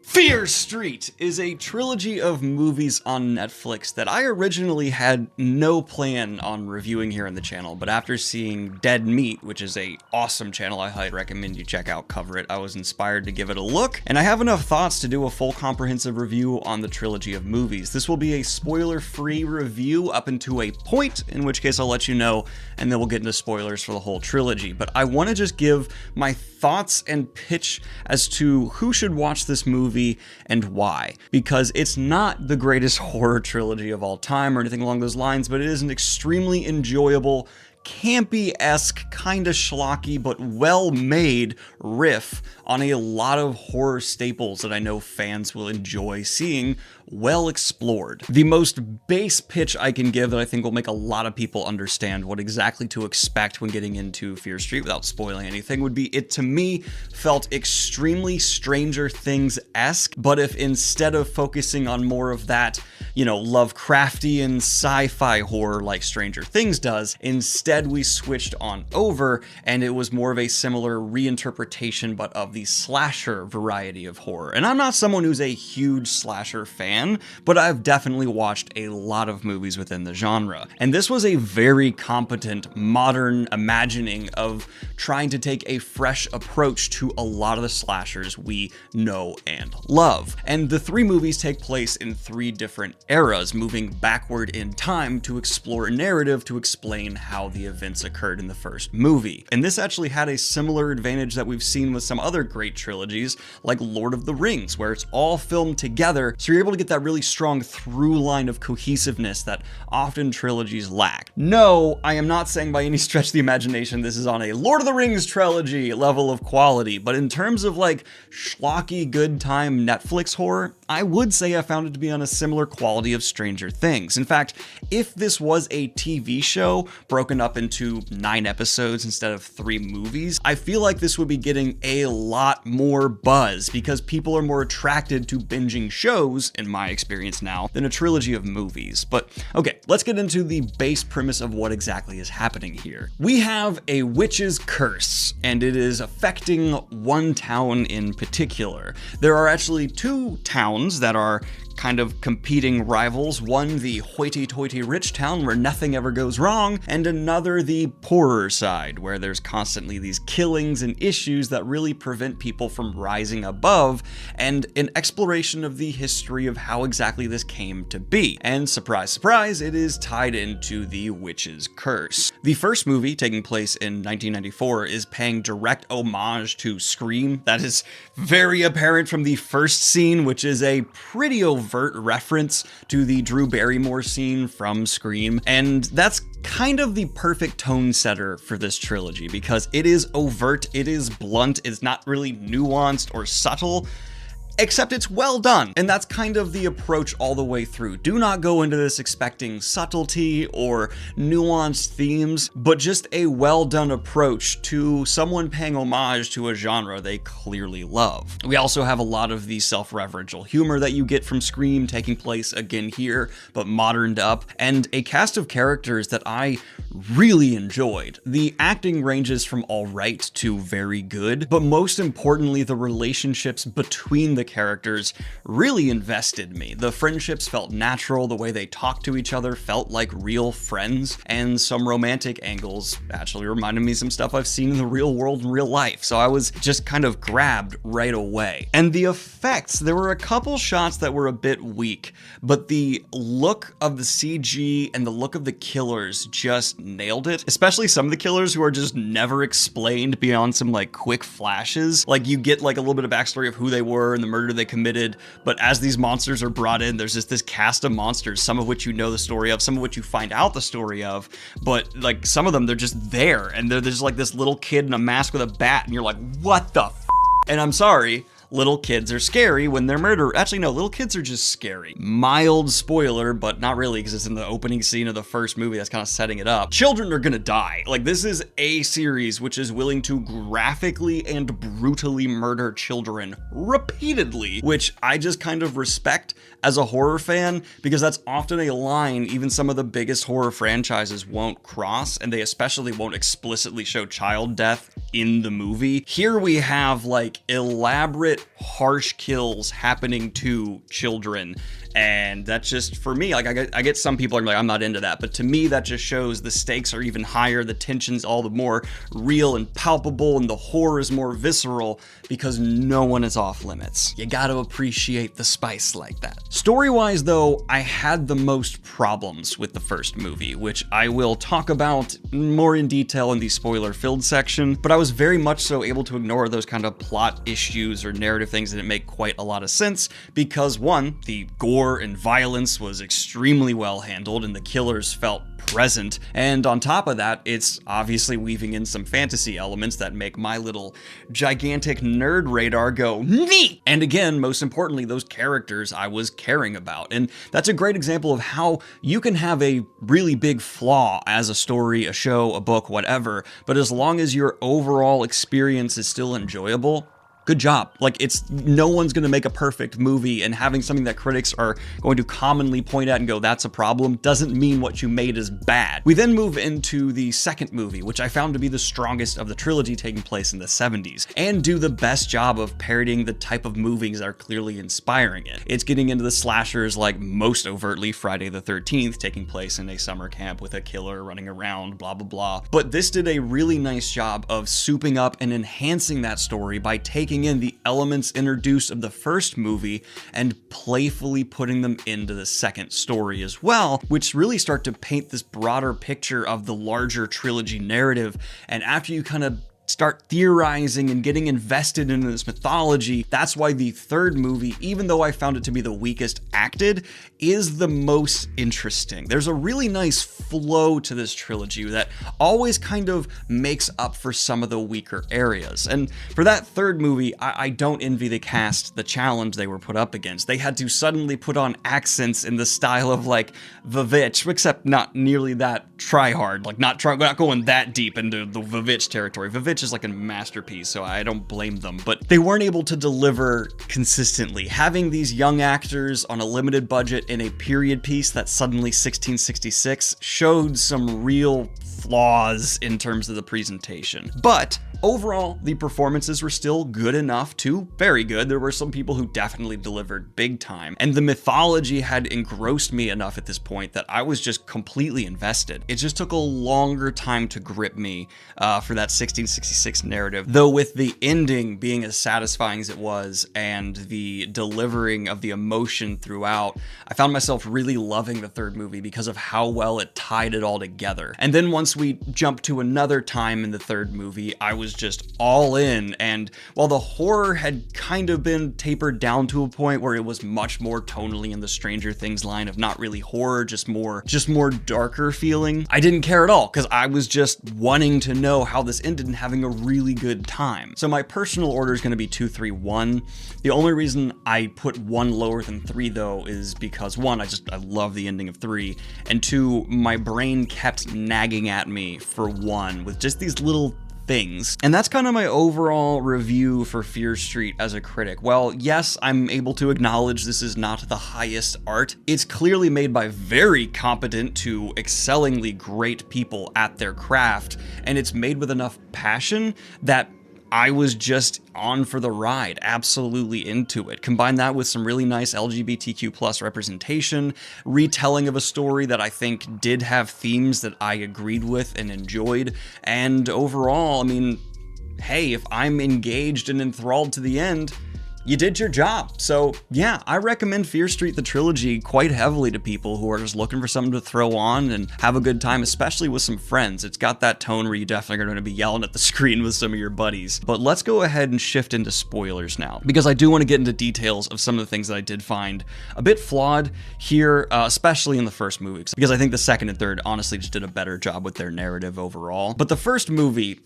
Fear Street is a trilogy of movies on Netflix that I originally had no plan on reviewing here on the channel, but after seeing Dead Meat, which is a awesome channel I highly recommend you check out, cover it, I was inspired to give it a look, and I have enough thoughts to do a full comprehensive review on the trilogy of movies. This will be a spoiler-free review up into a point, in which case I'll let you know, and then we'll get into spoilers for the whole trilogy, but I want to just give my thoughts and pitch as to who should watch this movie and why, because it's not the greatest horror trilogy of all time or anything along those lines, but it is an extremely enjoyable, campy-esque, kinda schlocky, but well-made riff on a lot of horror staples that I know fans will enjoy seeing well explored. The most base pitch I can give that I think will make a lot of people understand what exactly to expect when getting into Fear Street without spoiling anything would be, it to me felt extremely Stranger Things-esque, but if instead of focusing on more of that, you know, Lovecraftian sci-fi horror like Stranger Things does, instead we switched on over and it was more of a similar reinterpretation but of the slasher variety of horror. And I'm not someone who's a huge slasher fan, but I've definitely watched a lot of movies within the genre. And this was a very competent, modern imagining of trying to take a fresh approach to a lot of the slashers we know and love. And the three movies take place in three different eras, moving backward in time to explore a narrative to explain how the events occurred in the first movie. And this actually had a similar advantage that we've seen with some other great trilogies, like Lord of the Rings, where it's all filmed together, so you're able to get that really strong through line of cohesiveness that often trilogies lack. No, I am not saying by any stretch of the imagination this is on a Lord of the Rings trilogy level of quality, but in terms of like schlocky good time Netflix horror, I would say I found it to be on a similar quality of Stranger Things. In fact, if this was a TV show broken up into 9 episodes instead of 3 movies, I feel like this would be getting a lot more buzz because people are more attracted to binging shows, in my experience now, than a trilogy of movies. But okay, let's get into the base premise of what exactly is happening here. We have a witch's curse, and it is affecting one town in particular. There are actually 2 towns that are kind of competing rivals. One, the hoity-toity rich town where nothing ever goes wrong, and another, the poorer side, where there's constantly these killings and issues that really prevent people from rising above, and an exploration of the history of how exactly this came to be. And surprise, surprise, it is tied into the witch's curse. The first movie, taking place in 1994, is paying direct homage to Scream. That is very apparent from the first scene, which is a pretty overt reference to the Drew Barrymore scene from Scream, and that's kind of the perfect tone setter for this trilogy because it is overt, it is blunt, it's not really nuanced or subtle, except it's well done. And that's kind of the approach all the way through. Do not go into this expecting subtlety or nuanced themes, but just a well done approach to someone paying homage to a genre they clearly love. We also have a lot of the self-referential humor that you get from Scream taking place again here, but moderned up, and a cast of characters that I really enjoyed. The acting ranges from all right to very good, but most importantly, the relationships between the characters really invested me. The friendships felt natural, the way they talked to each other felt like real friends, and some romantic angles actually reminded me of some stuff I've seen in the real world in real life, so I was just kind of grabbed right away. And the effects, there were a couple shots that were a bit weak, but the look of the CG and the look of the killers just nailed it, especially some of the killers who are just never explained beyond some like quick flashes. Like you get like a little bit of backstory of who they were and the murder they committed, but as these monsters are brought in, there's just this cast of monsters, some of which you know the story of, some of which you find out the story of, but like some of them, they're just there, and there's just like this little kid in a mask with a bat, and you're like, what the f? And I'm sorry, little kids are scary when they're murdered. Actually, no, little kids are just scary. Mild spoiler, but not really, because it's in the opening scene of the first movie that's kind of setting it up. Children are gonna die. Like, this is a series which is willing to graphically and brutally murder children repeatedly, which I just kind of respect as a horror fan, because that's often a line even some of the biggest horror franchises won't cross, and they especially won't explicitly show child death in the movie. Here we have like elaborate explicit, harsh kills happening to children. And that's just, for me, like, I get some people are like, I'm not into that, but to me, that just shows the stakes are even higher, the tension's all the more real and palpable, and the horror is more visceral because no one is off limits. You gotta appreciate the spice like that. Story-wise, though, I had the most problems with the first movie, which I will talk about more in detail in the spoiler-filled section, but I was very much so able to ignore those kind of plot issues or narrative things that didn't make quite a lot of sense, because one, the gore and violence was extremely well handled and the killers felt present, and on top of that, it's obviously weaving in some fantasy elements that make my little gigantic nerd radar go neat. And again, most importantly, those characters I was caring about, and that's a great example of how you can have a really big flaw as a story, a show, a book, whatever, but as long as your overall experience is still enjoyable, good job. Like, it's, no one's gonna make a perfect movie, and having something that critics are going to commonly point at and go, that's a problem, doesn't mean what you made is bad. We then move into the second movie, which I found to be the strongest of the trilogy, taking place in the 70s, and do the best job of parodying the type of movies that are clearly inspiring it. It's getting into the slashers, like most overtly Friday the 13th, taking place in a summer camp with a killer running around, blah blah blah. But this did a really nice job of souping up and enhancing that story by taking in the elements introduced of the first movie and playfully putting them into the second story as well, which really start to paint this broader picture of the larger trilogy narrative. And after you kind of start theorizing and getting invested in this mythology, that's why the third movie, even though I found it to be the weakest acted, is the most interesting. There's a really nice flow to this trilogy that always kind of makes up for some of the weaker areas. And for that third movie, I don't envy the cast the challenge they were put up against. They had to suddenly put on accents in the style of like Vavitch, except not nearly that try-hard, like not going that deep into the Vavitch territory. Vavitch is like a masterpiece, so I don't blame them, but they weren't able to deliver consistently. Having these young actors on a limited budget in a period piece that's suddenly 1666 showed some real flaws in terms of the presentation. But overall, the performances were still good enough to very good. There were some people who definitely delivered big time, and the mythology had engrossed me enough at this point that I was just completely invested. It just took a longer time to grip me for that 1666 narrative, though with the ending being as satisfying as it was and the delivering of the emotion throughout, I found myself really loving the third movie because of how well it tied it all together. And then once we jumped to another time in the third movie, I was just all in, and while the horror had kind of been tapered down to a point where it was much more tonally in the Stranger Things line of not really horror, just more darker feeling, I didn't care at all, because I was just wanting to know how this ended and having a really good time. So my personal order is going to be 2, 3, 1. The only reason I put 1 lower than 3 though is because 1, I love the ending of 3, and 2, my brain kept nagging at me for 1 with just these little things. And that's kind of my overall review for Fear Street as a critic. Well, yes, I'm able to acknowledge this is not the highest art. It's clearly made by very competent to excellingly great people at their craft, and it's made with enough passion that I was just on for the ride, absolutely into it. Combine that with some really nice LGBTQ plus representation, retelling of a story that I think did have themes that I agreed with and enjoyed, and overall, I mean, hey, if I'm engaged and enthralled to the end, you did your job. So yeah, I recommend Fear Street the trilogy quite heavily to people who are just looking for something to throw on and have a good time, especially with some friends. It's got that tone where you definitely are going to be yelling at the screen with some of your buddies. But let's go ahead and shift into spoilers now, because I do want to get into details of some of the things that I did find a bit flawed here, especially in the first movie, because I think the second and third honestly just did a better job with their narrative overall. But the first movie,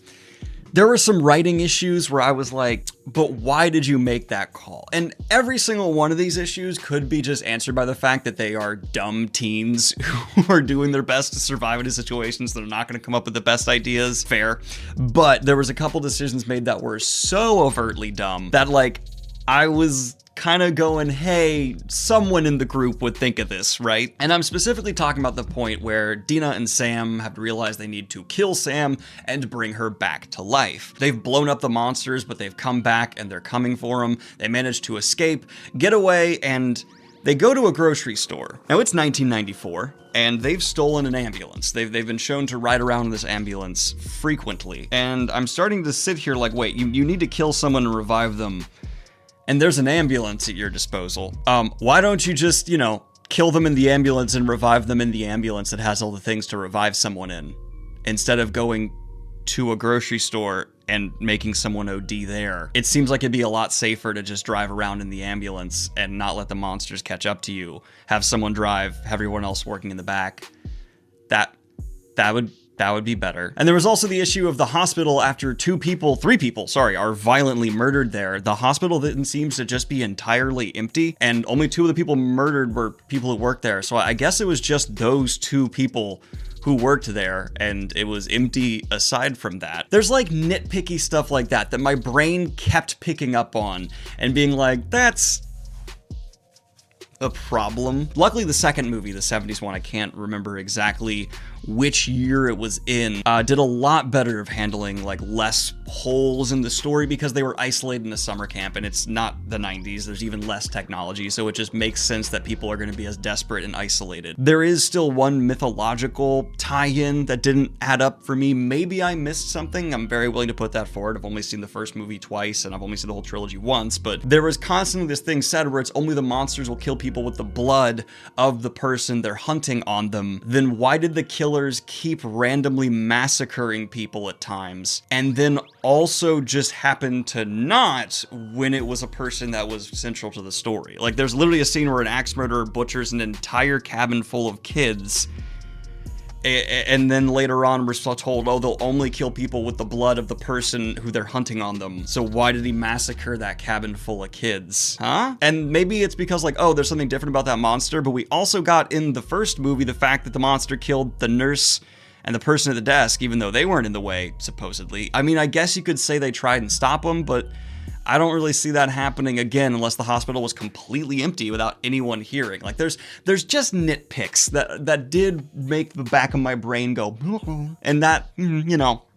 there were some writing issues where I was like, but why did you make that call? And every single one of these issues could be just answered by the fact that they are dumb teens who are doing their best to survive in situations that are not going to come up with the best ideas. Fair. But there was a couple decisions made that were so overtly dumb that, like, I was kind of going, hey, someone in the group would think of this, right? And I'm specifically talking about the point where Dina and Sam have to realize they need to kill Sam and bring her back to life. They've blown up the monsters, but they've come back and they're coming for them. They manage to escape, get away, and they go to a grocery store. Now it's 1994, and they've stolen an ambulance. They've been shown to ride around in this ambulance frequently. And I'm starting to sit here like, wait, you need to kill someone and revive them, and there's an ambulance at your disposal. Why don't you just, kill them in the ambulance and revive them in the ambulance that has all the things to revive someone in, instead of going to a grocery store and making someone OD there? It seems like it'd be a lot safer to just drive around in the ambulance and not let the monsters catch up to you. Have someone drive, have everyone else working in the back. That would be better. And there was also the issue of the hospital after three people, are violently murdered there. The hospital then seems to just be entirely empty, and only 2 of the people murdered were people who worked there. So I guess it was just those 2 people who worked there, and it was empty aside from that. There's like nitpicky stuff like that my brain kept picking up on and being like, that's a problem. Luckily, the second movie, the 70s one, I can't remember exactly which year it was in, did a lot better of handling like less holes in the story because they were isolated in a summer camp, and it's not the 90s. There's even less technology, so it just makes sense that people are going to be as desperate and isolated. There is still one mythological tie-in that didn't add up for me. Maybe I missed something. I'm very willing to put that forward. I've only seen the first movie twice, and I've only seen the whole trilogy once, but there was constantly this thing said where it's only the monsters will kill people with the blood of the person they're hunting on them. Then why did the killers keep randomly massacring people at times, and then also just happen to not when it was a person that was central to the story? Like, there's literally a scene where an axe murderer butchers an entire cabin full of kids, and then later on we're told, oh, they'll only kill people with the blood of the person who they're hunting on them. So why did he massacre that cabin full of kids? Huh? And maybe it's because like, oh, there's something different about that monster, but we also got in the first movie the fact that the monster killed the nurse and the person at the desk, even though they weren't in the way, supposedly. I mean, I guess you could say they tried and stop them, but I don't really see that happening again unless the hospital was completely empty without anyone hearing. Like, there's just nitpicks that did make the back of my brain go, and that,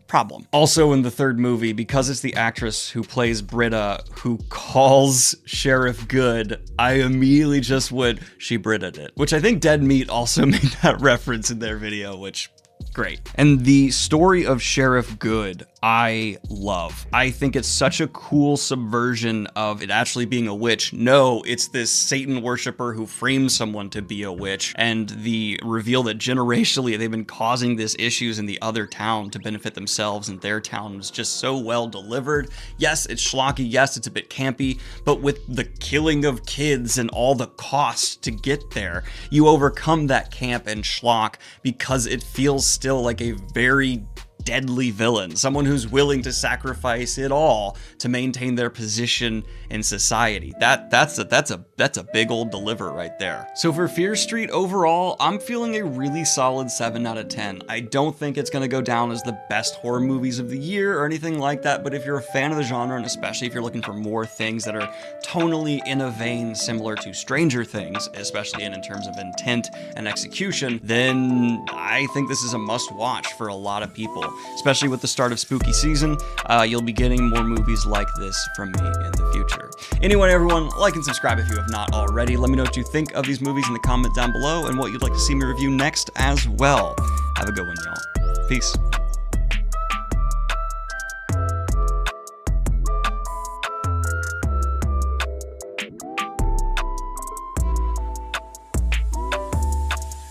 problem. Also in the third movie, because it's the actress who plays Britta who calls Sheriff Good, I immediately just went, she Brita'd it. Which I think Dead Meat also made that reference in their video, which, great. And the story of Sheriff Good, I love. I think it's such a cool subversion of it actually being a witch. No, it's this Satan worshiper who frames someone to be a witch, and the reveal that generationally they've been causing these issues in the other town to benefit themselves and their town was just so well delivered. Yes, it's schlocky. Yes, it's a bit campy, but with the killing of kids and all the costs to get there, you overcome that camp and schlock because it feels still like a very deadly villain, someone who's willing to sacrifice it all to maintain their position in society. That's a big old deliver right there. So for Fear Street overall, I'm feeling a really solid 7 out of 10. I don't think it's gonna go down as the best horror movies of the year or anything like that, but if you're a fan of the genre, and especially if you're looking for more things that are tonally in a vein similar to Stranger Things, especially in terms of intent and execution, then I think this is a must watch for a lot of people. Especially with the start of spooky season, you'll be getting more movies like this from me in the future. Anyway, everyone, like and subscribe if you have not already. Let me know what you think of these movies in the comment down below and what you'd like to see me review next as well. Have a good one, y'all. Peace.